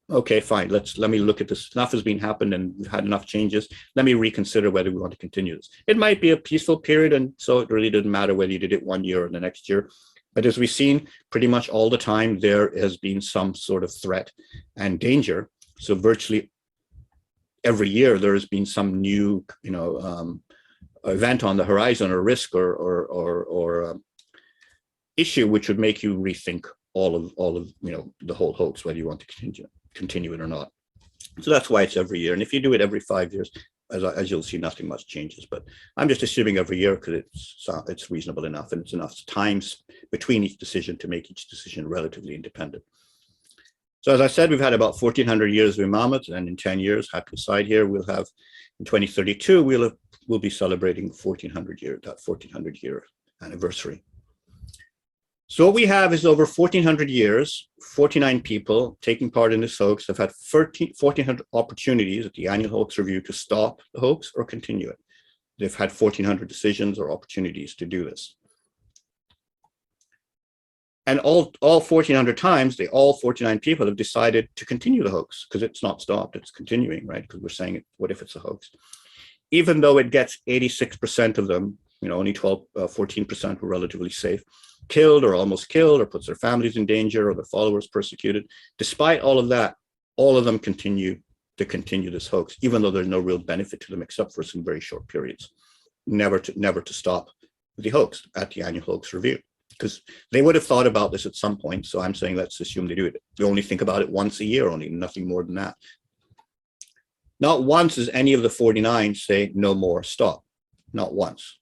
A: okay, fine, let me look at this. Enough has been happened and we've had enough changes. Let me reconsider whether we want to continue this. It might be a peaceful period, and so it really doesn't matter whether you did it 1 year or the next year. But as we've seen, pretty much all the time, there has been some sort of threat and danger. So virtually every year, there has been some new, event on the horizon, or risk, or issue, which would make you rethink all of the whole hoax, whether you want to continue it or not. So that's why it's every year. And if you do it every 5 years, as you'll see, nothing much changes. But I'm just assuming every year because it's reasonable enough, and it's enough times between each decision to make each decision relatively independent. So as I said, we've had about 1400 years of Imamat, and in 10 years, happy to side here, we'll have in 2032, we'll be celebrating 1400 year anniversary. So what we have is over 1400 years, 49 people taking part in this hoax have had 1400 opportunities at the annual hoax review to stop the hoax or continue it. They've had 1400 decisions or opportunities to do this. And all 1400 times, all 49 people have decided to continue the hoax because it's not stopped, it's continuing, right? Because we're saying, what if it's a hoax? Even though it gets 86% of them, only 14% were relatively safe, killed or almost killed, or puts their families in danger, or their followers persecuted. Despite all of that, all of them continue this hoax, even though there's no real benefit to them except for some very short periods. Never to stop the hoax at the annual hoax review, because they would have thought about this at some point. So I'm saying let's assume they do it. They only think about it once a year, only, nothing more than that. Not once does any of the 49 say no more, stop. Not once.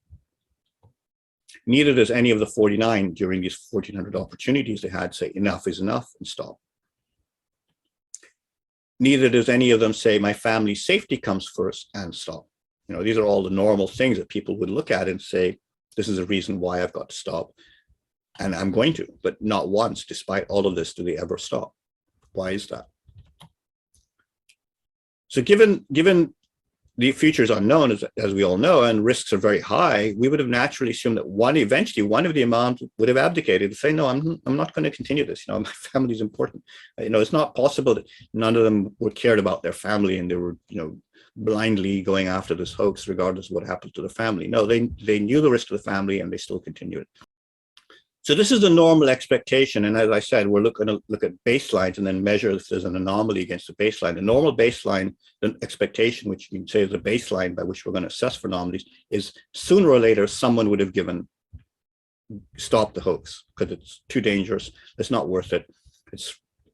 A: Neither does any of the 49 during these 1400 opportunities they had say enough is enough and stop. Neither does any of them say my family's safety comes first and stop. These are all the normal things that people would look at and say, this is a reason why I've got to stop, and I'm going to. But not once, despite all of this, do they ever stop. Why is that? So given the future is unknown, as we all know, and risks are very high, we would have naturally assumed that eventually one of the Imams would have abdicated to say, no, I'm not going to continue this. My family is important. It's not possible that none of them were cared about their family and they were, blindly going after this hoax regardless of what happened to the family. No, they knew the risk to the family and they still continued it. So this is the normal expectation. And as I said, we're going to look at baselines and then measure if there's an anomaly against the baseline. The normal baseline, the expectation, which you can say is a baseline by which we're going to assess for anomalies, is sooner or later, someone would have stop the hoax because it's too dangerous. It's not worth it.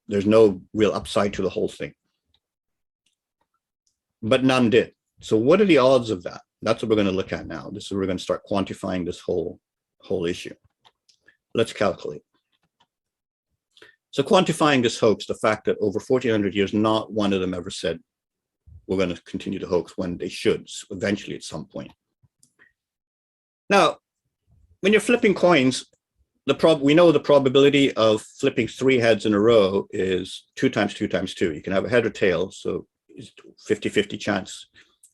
A: There's no real upside to the whole thing. But none did. So what are the odds of that? That's what we're going to look at now. We're going to start quantifying this whole issue. Let's calculate. So quantifying this hoax, the fact that over 1400 years, not one of them ever said, we're going to continue the hoax, when they should eventually at some point. Now, when you're flipping coins, we know the probability of flipping 3 heads in a row is 2 times 2 times 2. You can have a head or tail, so it's 50-50 chance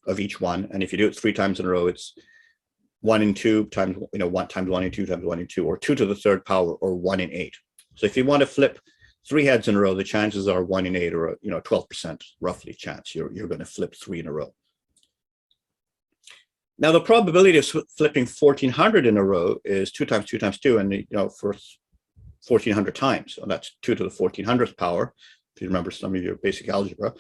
A: of each one. And if you do it 3 times in a row, it's 1 in 2 times, 1 times 1 in 2 times 1 in 2, or 2 to the 3rd power, or 1 in 8. So if you want to flip 3 heads in a row, the chances are 1 in 8, or 12% roughly chance you're going to flip 3 in a row. Now the probability of flipping 1400 in a row is 2 times 2 times 2, and for 1400 times, so that's 2 to the 1400th power, if you remember some of your basic algebra,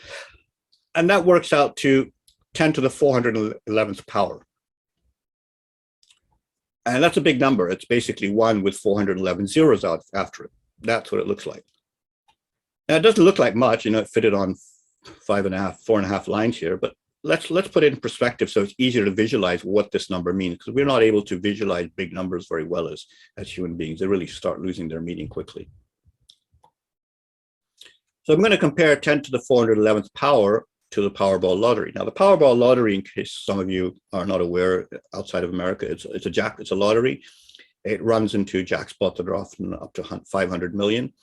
A: and that works out to 10 to the 411th power. And that's a big number. It's basically 1 with 411 zeros out after it. That's what it looks like. Now, it doesn't look like much, it fitted on 4.5 lines here, but let's put it in perspective so it's easier to visualize what this number means, because we're not able to visualize big numbers very well as human beings. They really start losing their meaning quickly. So I'm going to compare 10 to the 411th power to the Powerball lottery. Now, the Powerball lottery, in case some of you are not aware, outside of America, it's a lottery. it runs into jackpots that are often up to $500 million.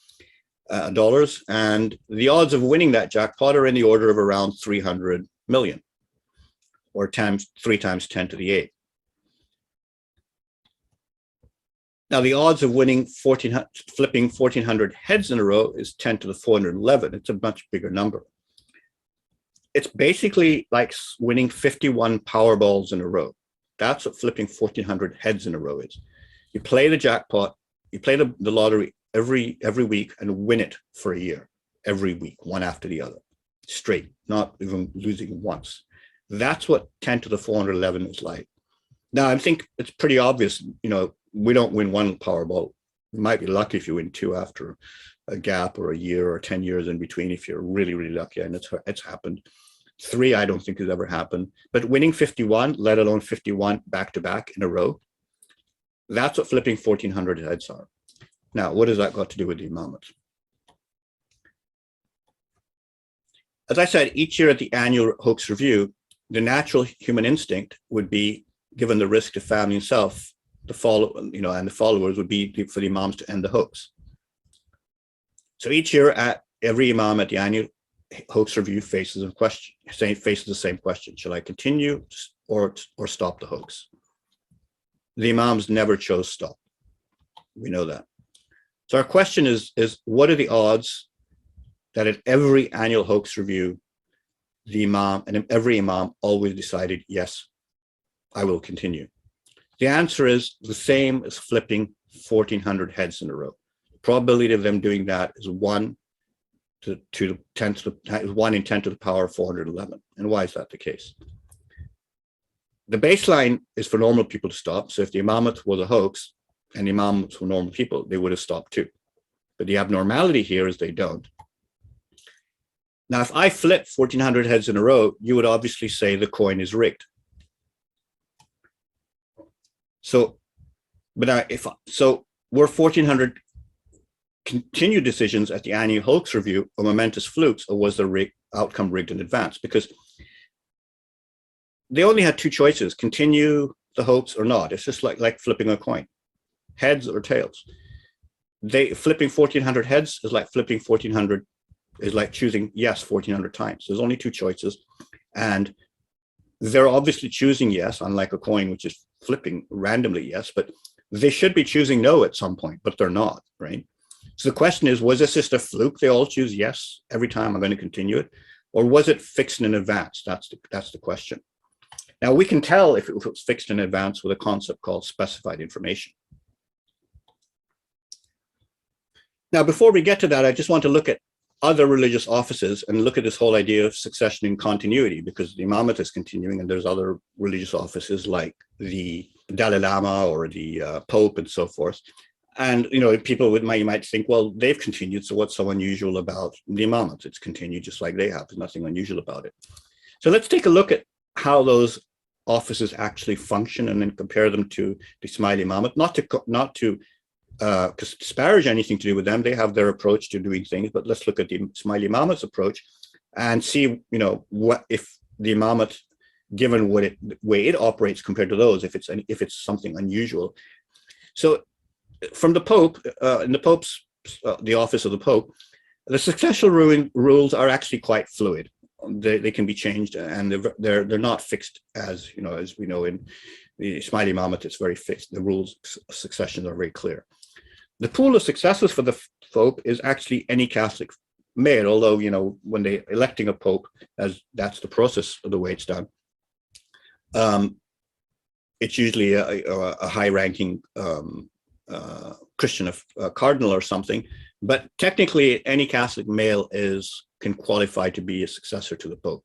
A: And the odds of winning that jackpot are in the order of around 300 million, or 3 times 10 to the 8. Now, the odds of winning flipping 1,400 heads in a row is 10 to the 411. It's a much bigger number. It's basically like winning 51 Powerballs in a row. That's what flipping 1,400 heads in a row is. You play the jackpot, you play the lottery every week and win it for a year, every week, one after the other, straight, not even losing once. That's what 10 to the 411 is like. Now, I think it's pretty obvious, we don't win one Powerball. You might be lucky if you win 2 after a gap or a year or 10 years in between, if you're really, really lucky, and it's happened. 3, I don't think has ever happened, but winning 51, let alone 51 back-to-back in a row, that's what flipping 1,400 heads are. Now, what has that got to do with the Imamat? As I said, each year at the annual hoax review, the natural human instinct would be, given the risk to family and self, and the followers would be for the Imams to end the hoax. So each year, every Imam at the annual hoax review faces the same question: shall I continue or stop the hoax? The Imams never chose stop. We know that. So our question is what are the odds that at every annual hoax review, the Imam and every Imam always decided, yes, I will continue? The answer is the same as flipping 1,400 heads in a row. The probability of them doing that is 1 in 10 to the power of 411. And why is that the case? The baseline is for normal people to stop. So if the Imamat was a hoax and the Imams were normal people, they would have stopped too. But the abnormality here is they don't. Now, if I flip 1,400 heads in a row, you would obviously say the coin is rigged. So, were 1,400 continued decisions at the annual hoax review or momentous flukes, or was the outcome rigged in advance? Because they only had 2 choices: continue the hoax or not. It's just like flipping a coin, heads or tails. Flipping 1,400 heads is like flipping 1,400, is like choosing yes 1,400 times. There's only 2 choices, and they're obviously choosing yes, unlike a coin, which is flipping randomly yes, but they should be choosing no at some point, but they're not, right? So the question is, was this just a fluke? They all choose yes every time I'm going to continue it, or was it fixed in advance? That's the question. Now, we can tell if it was fixed in advance with a concept called specified information. Now, before we get to that, I just want to look at other religious offices and look at this whole idea of succession and continuity, because the Imamate is continuing and there's other religious offices like the Dalai Lama or the Pope and so forth. And, people might think, well, they've continued, so what's so unusual about the Imamate? It's continued just like they have. There's nothing unusual about it. So let's take a look at how those offices actually function and then compare them to the Ismaili Imamat, not to disparage anything to do with them. They have their approach to doing things, but let's look at the Ismaili Imamat's approach and see, what if the Imamat, given the way it operates compared to those, if it's something unusual. So from the Pope, in the Pope's, the office of the Pope, the successional rules are actually quite fluid. They can be changed, and they're not fixed as we know in the Ismaili Imamat. It's very fixed. The rules of succession are very clear. The pool of successors for the Pope is actually any Catholic male, although when they're electing a Pope, as that's the process of the way it's done, it's usually a high-ranking Christian, a cardinal or something. But technically, any Catholic male can qualify to be a successor to the Pope.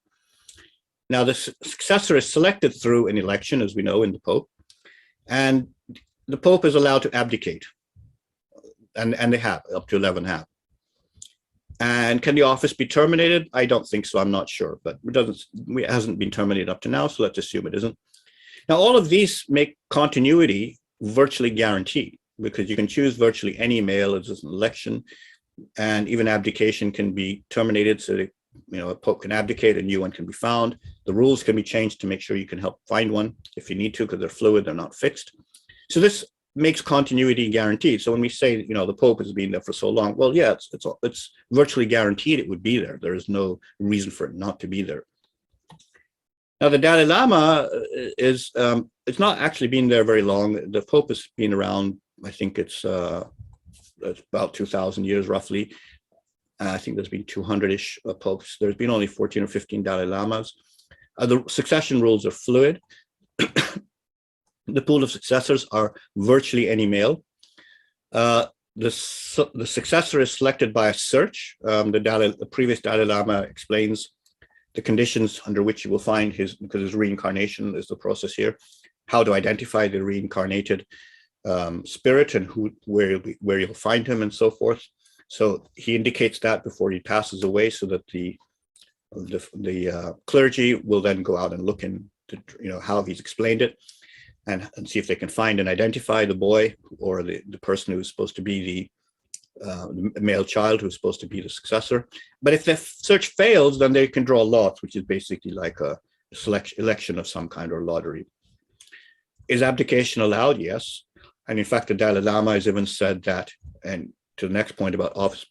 A: Now, the successor is selected through an election, as we know, in the Pope, and the Pope is allowed to abdicate, and they have, up to 11 have. And can the office be terminated? I don't think so. I'm not sure, but it hasn't been terminated up to now, so let's assume it isn't. Now, all of these make continuity virtually guaranteed, because you can choose virtually any male as an election, and even abdication can be terminated. So that, a Pope can abdicate, a new one can be found. The rules can be changed to make sure you can help find one if you need to, because they're fluid, they're not fixed. So this makes continuity guaranteed. So when we say, the Pope has been there for so long, well, yeah, it's virtually guaranteed it would be there. There is no reason for it not to be there. Now, the Dalai Lama is, it's not actually been there very long. The Pope has been around, I think it's about 2,000 years roughly. I think there's been 200-ish popes. There's been only 14 or 15 Dalai Lamas. The succession rules are fluid. The pool of successors are virtually any male. The successor is selected by a search. The previous Dalai Lama explains the conditions under which you will find because his reincarnation is the process here, how to identify the reincarnated spirit and where you'll find him and so forth. So he indicates that before he passes away, so that the clergy will then go out and look into how he's explained it, and see if they can find and identify the boy or the person who's supposed to be the male child who's supposed to be the successor. But if the search fails, then they can draw lots, which is basically like a election of some kind or lottery. Is abdication allowed? Yes. And in fact, the Dalai Lama has even said that, and to the next point about office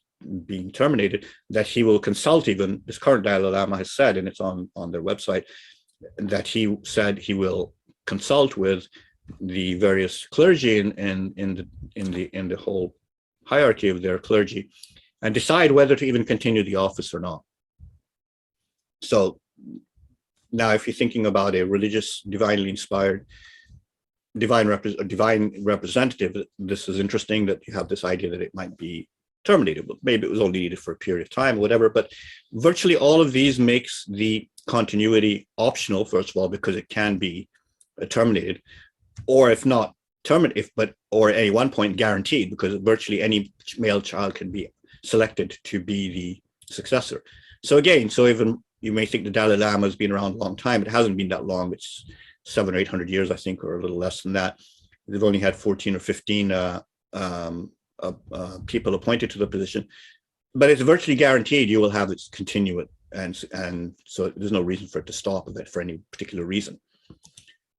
A: being terminated, that he will consult, even this current Dalai Lama has said, and it's on their website, that he said he will consult with the various clergy in the whole hierarchy of their clergy and decide whether to even continue the office or not. So now, if you're thinking about a religious, divinely inspired, divine representative, this is interesting that you have this idea that it might be terminated, but maybe it was only needed for a period of time, whatever. But virtually all of these makes the continuity optional, first of all, because it can be terminated, or if not terminated, or at one point guaranteed, because virtually any male child can be selected to be the successor. So again, even you may think the Dalai Lama has been around a long time. It hasn't been that long. It's 700 or 800 years, I think, or a little less than that. They've only had 14 or 15 people appointed to the position, but it's virtually guaranteed you will have it continue it, and so there's no reason for it to stop of it for any particular reason.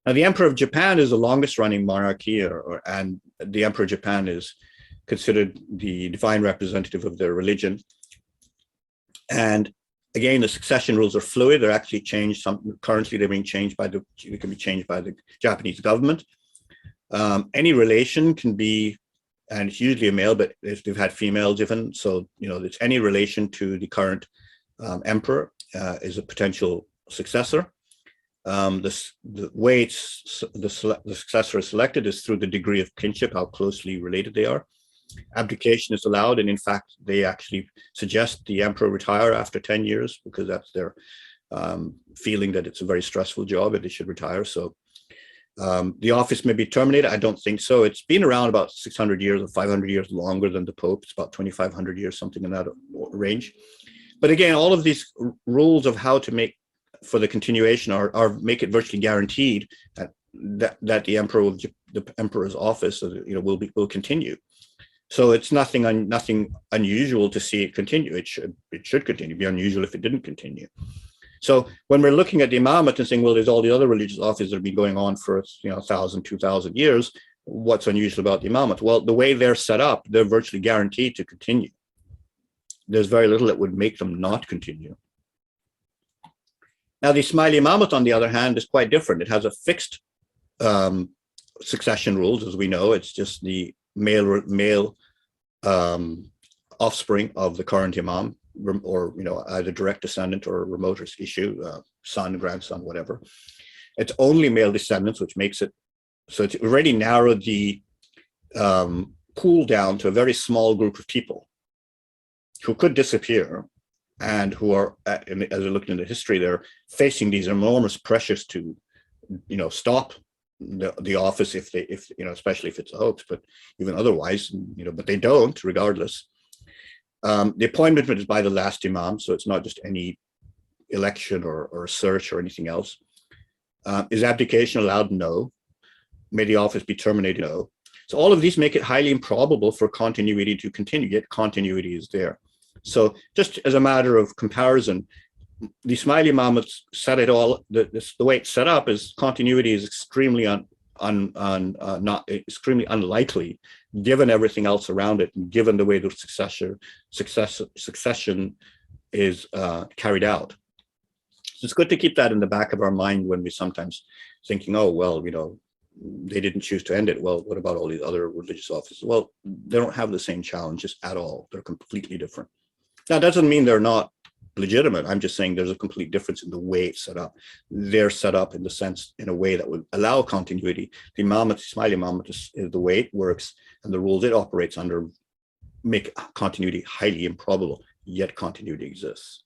A: Now, the Emperor of Japan is the longest running monarchy, and the Emperor of Japan is considered the divine representative of their religion. And again, the succession rules are fluid. They're actually changed. Currently, they're being changed they can be changed by the Japanese government. Any relation can be, and it's usually a male, but they've had females even. So, it's any relation to the current emperor is a potential successor. The way the successor is selected is through the degree of kinship, how closely related they are. Abdication is allowed, and in fact, they actually suggest the emperor retire after 10 years because that's their feeling that it's a very stressful job and they should retire. So the office may be terminated. I don't think so. It's been around about 600 years or 500 years longer than the Pope. It's about 2,500 years, something in that range. But again, all of these rules of how to make for the continuation are make it virtually guaranteed that the emperor's office, will continue. So it's nothing unusual to see it continue. It should continue. It'd be unusual if it didn't continue. So when we're looking at the Imamat and saying, well, there's all the other religious offices that have been going on for 1,000, 2,000 years, what's unusual about the Imamat? Well, the way they're set up, they're virtually guaranteed to continue. There's very little that would make them not continue. Now, the Ismaili Imamat, on the other hand, is quite different. It has a fixed succession rules, as we know. It's just the male offspring of the current Imam, or either direct descendant or remote issue, son, grandson, whatever. It's only male descendants, which makes it so it's already narrowed the pool down to a very small group of people who could disappear, and who are, as we're looking into history, they're facing these enormous pressures to, stop the office if especially if it's a hoax, but even otherwise, but they don't, regardless. The appointment is by the last Imam, so it's not just any election or search or anything else. Is abdication allowed? No. May the office be terminated? No. So all of these make it highly improbable for continuity to continue, yet continuity is there. So just as a matter of comparison, the Ismaili Imamat set it all, the way it's set up is continuity is extremely not extremely unlikely, given everything else around it, and given the way the succession is carried out. So it's good to keep that in the back of our mind when we sometimes thinking, oh, well, you know, they didn't choose to end it. Well, what about all these other religious offices? Well, they don't have the same challenges at all. They're completely different. Now, that doesn't mean they're not legitimate. I'm just saying there's a complete difference in the way it's set up. They're set up in the sense, in a way that would allow continuity. The Imamat, Ismaili Imamat is the way it works, and the rules it operates under make continuity highly improbable, yet continuity exists.